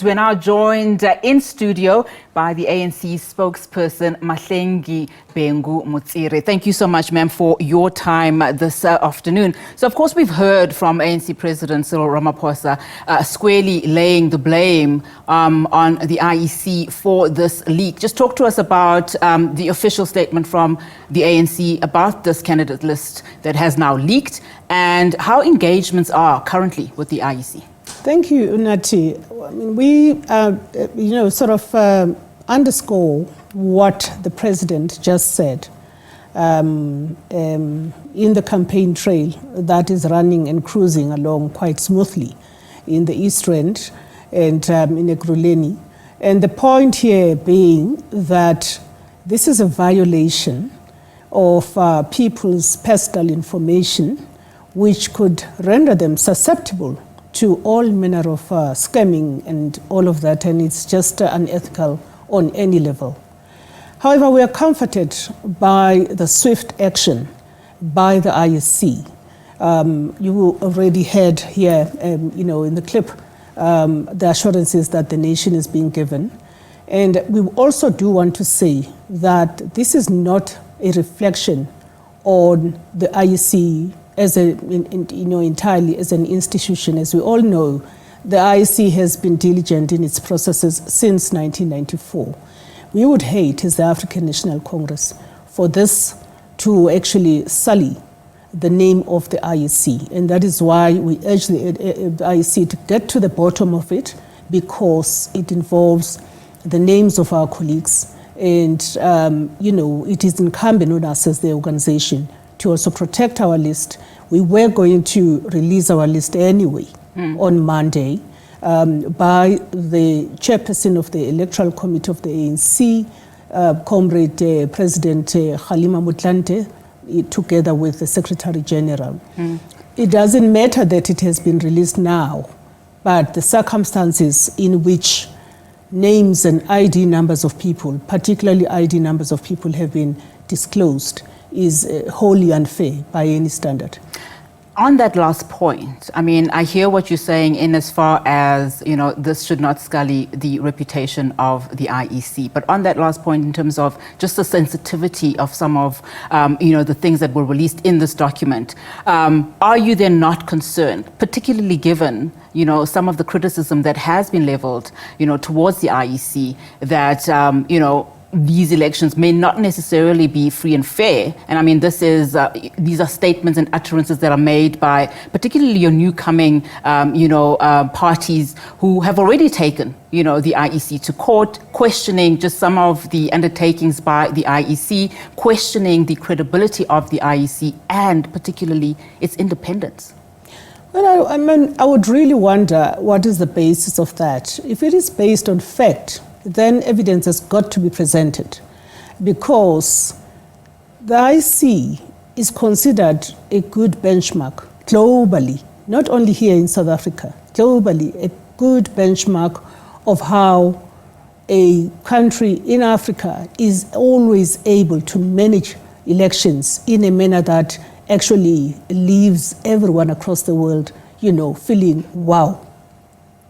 We're now joined in studio by the ANC Spokesperson Mahlengi Bhengu-Motsiri. Thank you so much, ma'am, for your time this afternoon. So, of course, we've heard from ANC President Cyril Ramaphosa squarely laying the blame on the IEC for this leak. Just talk to us about the official statement from the ANC about this candidate list that has now leaked and how engagements are currently with the IEC. Thank you, Unati. I mean, we, underscore what the president just said in the campaign trail that is running and cruising along quite smoothly in the East Rand and in Ekurhuleni. And the point here being that this is a violation of people's personal information, which could render them susceptible to all manner of scamming and all of that, and it's just unethical on any level. However, we are comforted by the swift action by the IEC. You already heard here, in the clip, the assurances that the nation is being given. And we also do want to say that this is not a reflection on the IEC as entirely as an institution. As we all know, the IEC has been diligent in its processes since 1994. We would hate, as the African National Congress, for this to actually sully the name of the IEC. And that is why we urge the IEC to get to the bottom of it, because it involves the names of our colleagues. And, it is incumbent on us as the organization to also protect our list. We were going to release our list anyway on Monday by the chairperson of the Electoral Committee of the ANC, Comrade President Kgalema Motlanthe, together with the Secretary General. It doesn't matter that it has been released now, but the circumstances in which names and ID numbers of people, particularly ID numbers of people, have been disclosed is wholly unfair by any standard. On that last point, I mean, I hear what you're saying in as far as, this should not sully the reputation of the IEC. But on that last point, in terms of just the sensitivity of some of, the things that were released in this document, are you then not concerned, particularly given, some of the criticism that has been leveled, towards the IEC that, these elections may not necessarily be free and fair? And I mean, these are statements and utterances that are made by particularly your new coming, parties who have already taken, the IEC to court, questioning just some of the undertakings by the IEC, questioning the credibility of the IEC and particularly its independence. Well, I would really wonder what is the basis of that. If it is based on fact, then evidence has got to be presented, because the IEC is considered a good benchmark globally, not only here in South Africa, globally, a good benchmark of how a country in Africa is always able to manage elections in a manner that actually leaves everyone across the world, feeling, wow,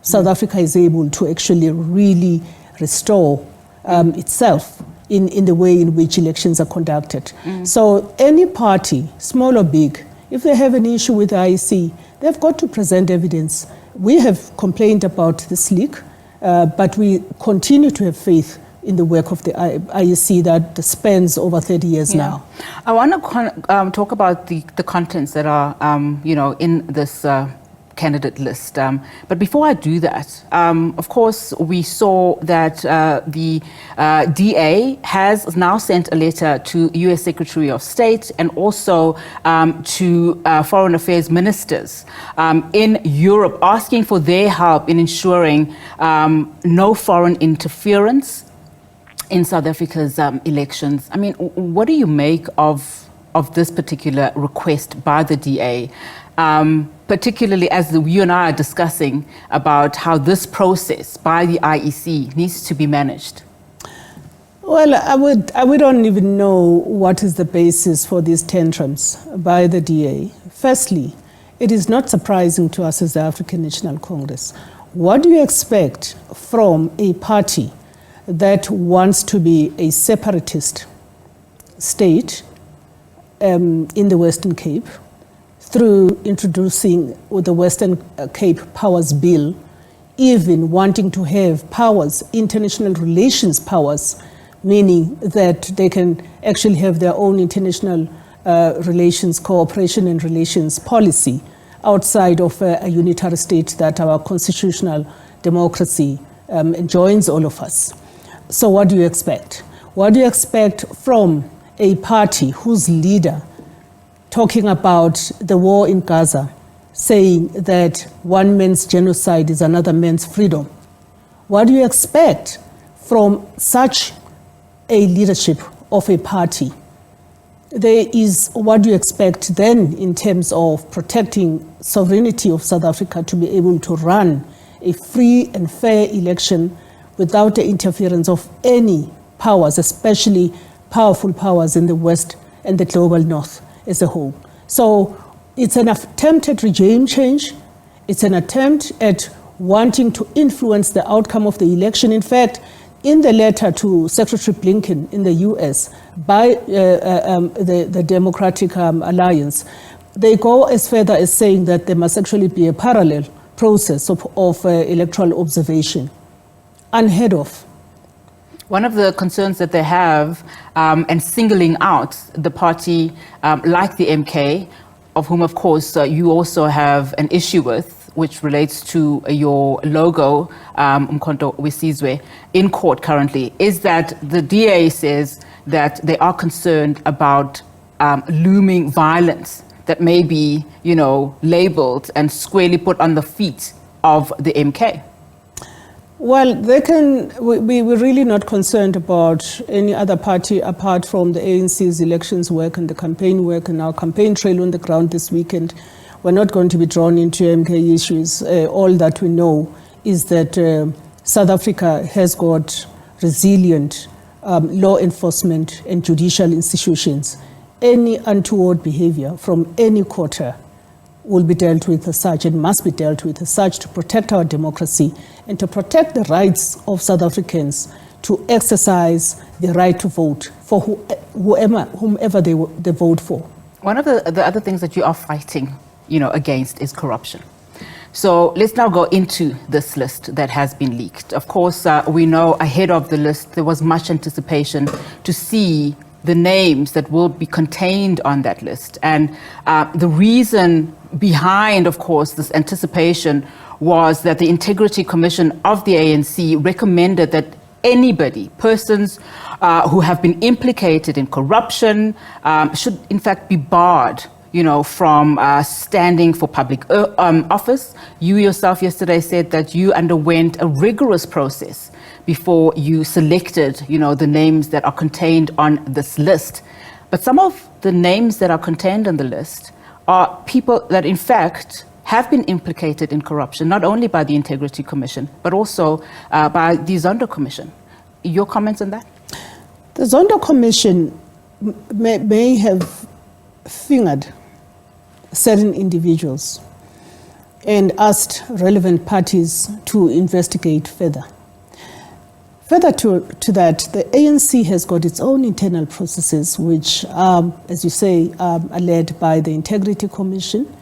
South Africa is able to actually really restore itself in the way in which elections are conducted. So any party, small or big, if they have an issue with the IEC, they've got to present evidence. We have complained about this leak, but we continue to have faith in the work of the IEC that spans over 30 years now. I want to talk about the contents that are, in this candidate list. But before I do that, of course, we saw that the DA has now sent a letter to US Secretary of State and also to foreign affairs ministers in Europe, asking for their help in ensuring no foreign interference in South Africa's elections. I mean, what do you make of this particular request by the DA? Particularly as you and I are discussing about how this process by the IEC needs to be managed? Well, I don't even know what is the basis for these tantrums by the DA. Firstly, it is not surprising to us as the African National Congress. what do you expect from a party that wants to be a separatist state in the Western Cape through introducing the Western Cape Powers Bill, even wanting to have powers, international relations powers, meaning that they can actually have their own international relations, cooperation and relations policy outside of a unitary state that our constitutional democracy enjoins all of us. So what do you expect? What do you expect from a party whose leader, talking about the war in Gaza, saying that one man's genocide is another man's freedom? What do you expect from such a leadership of a party? What do you expect then in terms of protecting sovereignty of South Africa to be able to run a free and fair election without the interference of any powers, especially powerful powers in the West and the global North as a whole? So it's an attempt at regime change. It's an attempt at wanting to influence the outcome of the election. In fact, in the letter to Secretary Blinken in the US by the Democratic Alliance, they go as further as saying that there must actually be a parallel process of electoral observation. Unheard of. One of the concerns that they have, and singling out the party like the MK, of whom, of course, you also have an issue with, which relates to your logo, Umkhonto weSizwe, in court currently, is that the DA says that they are concerned about looming violence that may be, labeled and squarely put on the feet of the MK. Well, we're really not concerned about any other party apart from the ANC's elections work and the campaign work and our campaign trail on the ground this weekend. We're not going to be drawn into MK issues. All that we know is that South Africa has got resilient law enforcement and judicial institutions. Any untoward behavior from any quarter will be dealt with as such and must be dealt with as such to protect our democracy and to protect the rights of South Africans to exercise the right to vote for whomever they vote for. One of the other things that you are fighting, against is corruption. So let's now go into this list that has been leaked. Of course, we know ahead of the list there was much anticipation to see the names that will be contained on that list. And the reason behind, of course, this anticipation was that the Integrity Commission of the ANC recommended that persons who have been implicated in corruption should in fact be barred from standing for public office. You yourself yesterday said that you underwent a rigorous process before you selected, the names that are contained on this list. But some of the names that are contained on the list are people that in fact have been implicated in corruption, not only by the Integrity Commission, but also by the Zondo Commission. Your comments on that? The Zondo Commission may have fingered certain individuals and asked relevant parties to investigate further. Further to that, the ANC has got its own internal processes, which, as you say, are led by the Integrity Commission.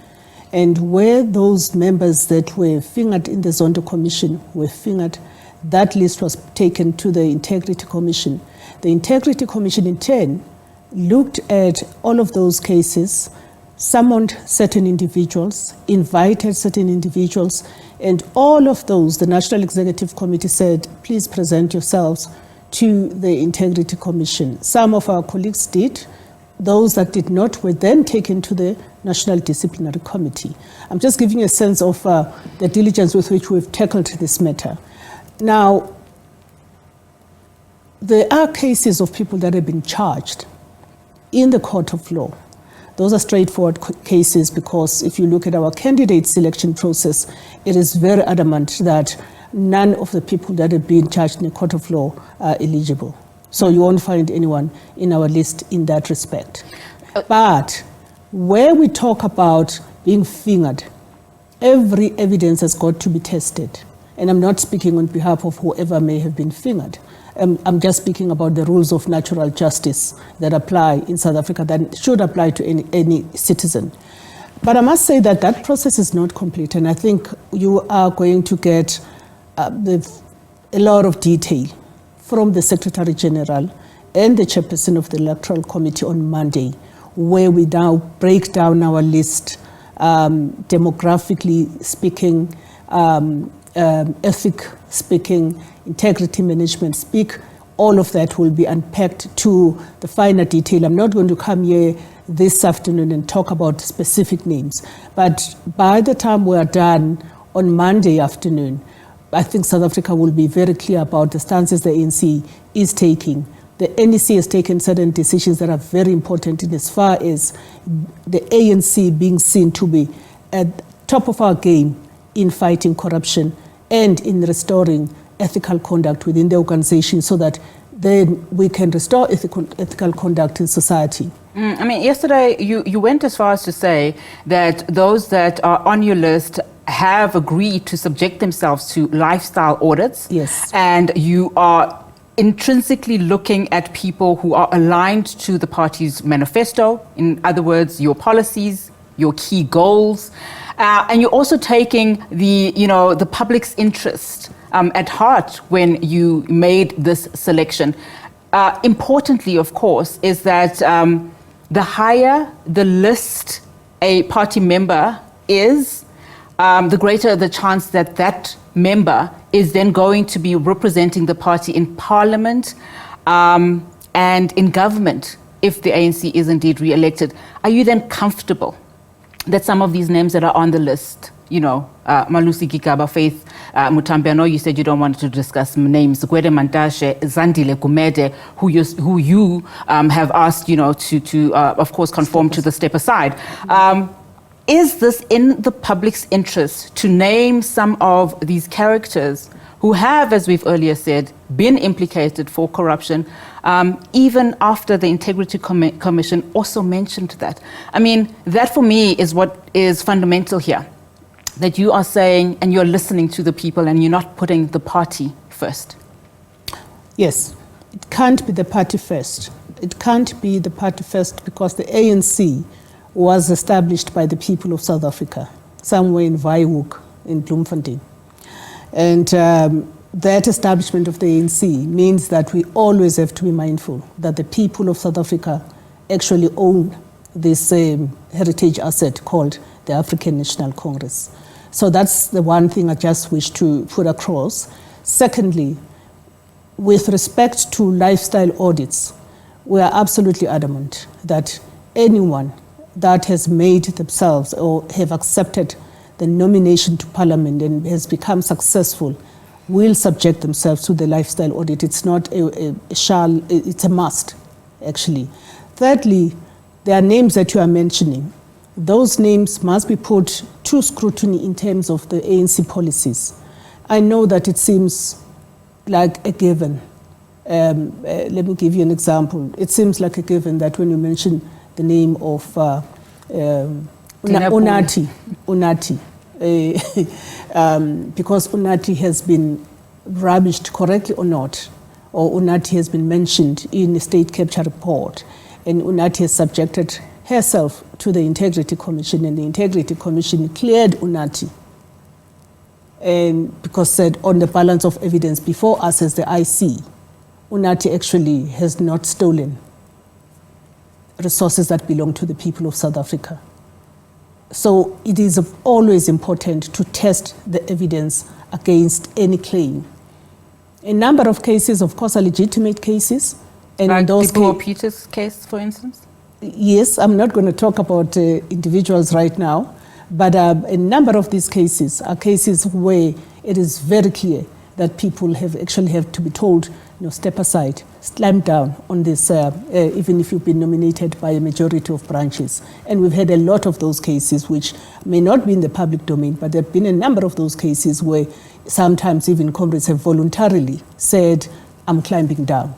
And where those members that were fingered in the Zondo Commission were fingered, that list was taken to the Integrity Commission. The Integrity Commission, in turn, looked at all of those cases, summoned certain individuals, invited certain individuals, and all of those, the National Executive Committee said, please present yourselves to the Integrity Commission. Some of our colleagues did. Those that did not were then taken to the National Disciplinary Committee. I'm just giving you a sense of the diligence with which we've tackled this matter. Now, there are cases of people that have been charged in the court of law. Those are straightforward cases because if you look at our candidate selection process, it is very adamant that none of the people that have been charged in the court of law are eligible. So you won't find anyone in our list in that respect. But where we talk about being fingered, every evidence has got to be tested. And I'm not speaking on behalf of whoever may have been fingered. I'm just speaking about the rules of natural justice that apply in South Africa, that should apply to any citizen. But I must say that that process is not complete, and I think you are going to get a lot of detail from the Secretary General and the Chairperson of the Electoral Committee on Monday, where we now break down our list, demographically speaking, ethic speaking, integrity management speak. All of that will be unpacked to the finer detail. I'm not going to come here this afternoon and talk about specific names, but by the time we are done on Monday afternoon, I think South Africa will be very clear about the stances the ANC is taking. The NEC has taken certain decisions that are very important in as far as the ANC being seen to be at the top of our game in fighting corruption and in restoring ethical conduct within the organization, so that then we can restore ethical conduct in society. I mean, yesterday you went as far as to say that those that are on your list have agreed to subject themselves to lifestyle audits. Yes. And you are intrinsically looking at people who are aligned to the party's manifesto, in other words, your policies, your key goals, and you're also taking the public's interest at heart when you made this selection. Importantly, of course, is that the higher the list a party member is, the greater the chance that that member is then going to be representing the party in parliament and in government if the ANC is indeed re-elected. Are you then comfortable that some of these names that are on the list, Malusi Gigaba, Faith Mutambe, I know you said you don't want to discuss names, Gwede Mantashe, Zandile Gumede, who you have asked, to of course, conform to the step aside. Is this in the public's interest to name some of these characters who have, as we've earlier said, been implicated for corruption, even after the Integrity Commission also mentioned that? I mean, that for me is what is fundamental here, that you are saying and you're listening to the people and you're not putting the party first. Yes, it can't be the party first. It can't be the party first because the ANC was established by the people of South Africa, somewhere in Vryhoek, in Bloemfontein. And that establishment of the ANC means that we always have to be mindful that the people of South Africa actually own this heritage asset called the African National Congress. So that's the one thing I just wish to put across. Secondly, with respect to lifestyle audits, we are absolutely adamant that anyone that has made themselves or have accepted the nomination to Parliament and has become successful will subject themselves to the lifestyle audit. It's not a shall, it's a must, actually. Thirdly, there are names that you are mentioning. Those names must be put to scrutiny in terms of the ANC policies. I know that it seems like a given. Let me give you an example. It seems like a given that when you mention the name of Unati, because Unati has been rubbished, correctly or not, or Unati has been mentioned in the state capture report, and Unati has subjected herself to the Integrity Commission, and the Integrity Commission cleared Unati, and because said on the balance of evidence before us as the IC, Unati actually has not stolen resources that belong to the people of South Africa. So it is always important to test the evidence against any claim. A number of cases, of course, are legitimate cases. And like those Peter's case, for instance? Yes, I'm not going to talk about individuals right now, but a number of these cases are cases where it is very clear that people have to be told, step aside, slam down on this, even if you've been nominated by a majority of branches. And we've had a lot of those cases which may not be in the public domain, but there have been a number of those cases where sometimes even comrades have voluntarily said, I'm climbing down.